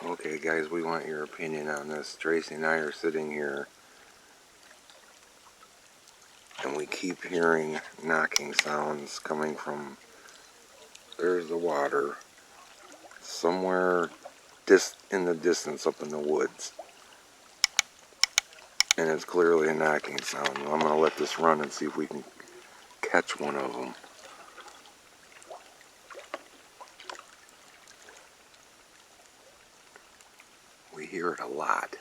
Okay guys, we want your opinion on this. Tracy and I are sitting here and we keep hearing knocking sounds coming from, there's the water, somewhere in the distance up in the woods. And it's clearly a knocking sound. I'm going to let this run and see if we can catch one of them. We hear it a lot.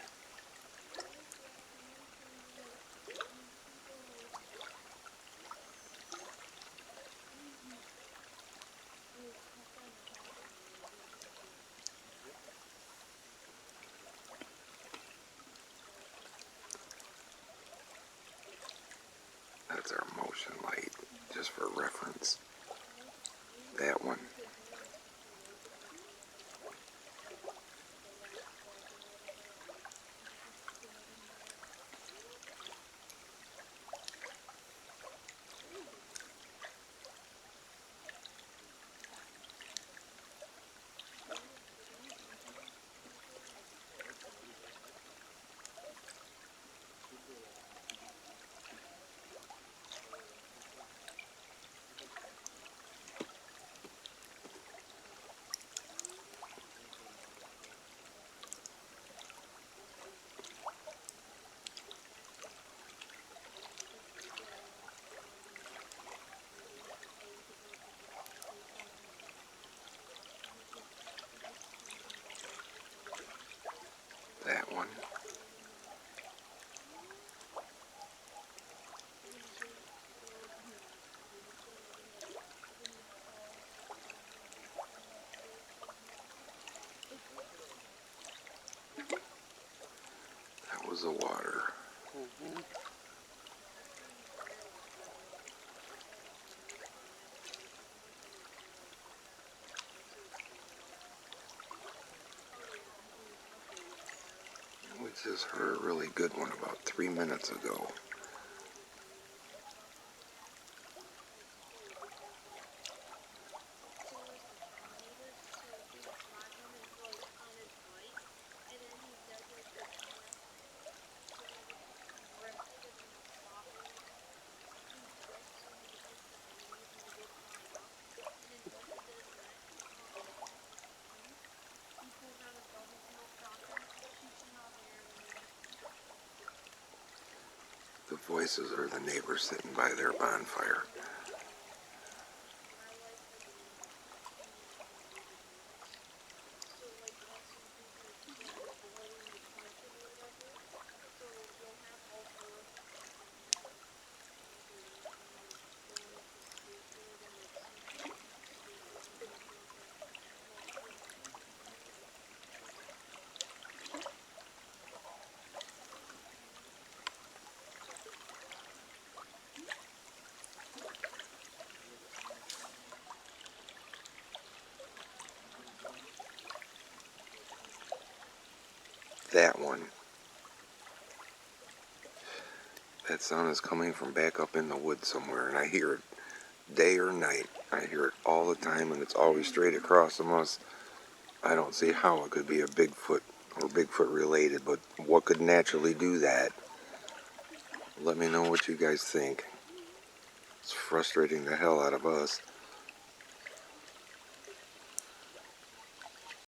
That's our motion light, just for reference. That one. That one. That was the water. We just heard a really good one about 3 minutes ago. The voices are the neighbors sitting by their bonfire. That one. That sound is coming from back up in the woods somewhere, and I hear it day or night. I hear it all the time, and it's always straight across from us. I don't see how it could be a Bigfoot or Bigfoot related, but what could naturally do that? Let me know what you guys think. It's frustrating the hell out of us.